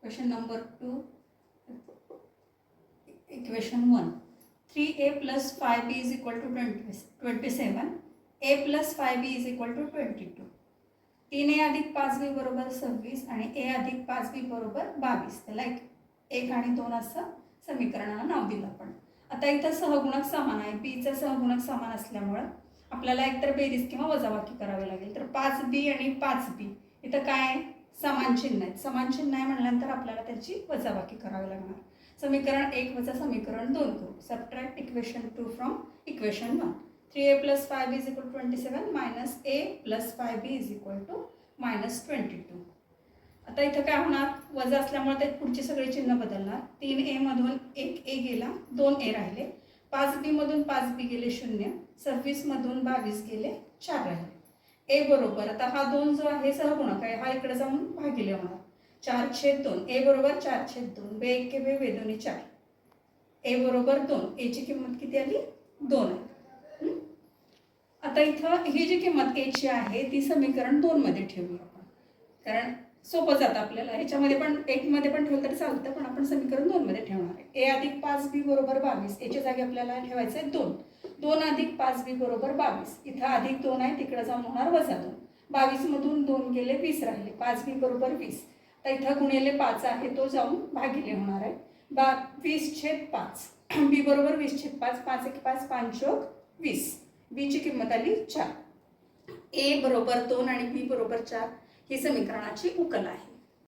Question number 2, equation 1. 3a plus 5b is equal to 27. a plus 5b is equal to 22. 3a अधिक 5b बरोबर 26 आणि a अधिक 5b बरोबर 22. त्याला एक आणि 2 असं समीकरणाला नाव दिलं आपण. आता इथं सहगुणक समान आहे. बीचा सहगुणक समान असल्यामुळं आपल्याला एकतर बेरीज किंवा वजाबाकी करावी लागेल. तर 5b आणि 5b इथं काय आहे, समान चिन्ह आहेत. समान चिन्ह आहे म्हटल्यानंतर आपल्याला त्याची वजाबाकी करावी लागणार. समीकरण 1 वजा समीकरण 2 करू. Subtract equation 2 from equation 1. 3a plus 5b is equal to 27 minus a plus 5b is equal to minus 22. आता इथं काय होणार, वजा असल्यामुळे ते पुढची सगळी चिन्ह बदलणार. 3a मधून 1a गेला, 2a राहिले. 5b मधून 5b गेले 0, 26 मधून 22 गेले 4 राहिले. a बरोबर आता हा 2 जो आहे सहगुणक आहे, हा इकडे जाऊन भागिले होणार. 4/2. a बरोबर 4/2. बे 1 के बे 2 4. a बरोबर 2. a ची किंमत किती आली, 2 आहे. आता इथं ही जी किंमत a ची आहे ती समीकरण 2 मध्ये ठेवूया आपण, कारण सोपं जातं आपल्याला. ह्याच्यामध्ये पण 1 मध्ये पण ठेवलं तरी चालतं, पण आपण समीकरण 2 मध्ये ठेवणार आहे. a अधिक 5b बरोबर 22. a च्या जागी आपल्याला ठेवायचं आहे 2. 2 अधिक 5b बरोबर 22. इथं अधिक 2 आहे, तिकडे जाऊन होणार वजा 2. 22 मधून 2 गेले 20 राहिले. 5b बरोबर 20. आता इथं गुणिले 5 आहे, तो जाऊन भागिले होणार आहे. 20/5. b बरोबर 20/5. 5 1 5 5 20. b ची किंमत आली 4. a बरोबर 2 आणि b बरोबर 4 ही समीकरणाची उकल आहे.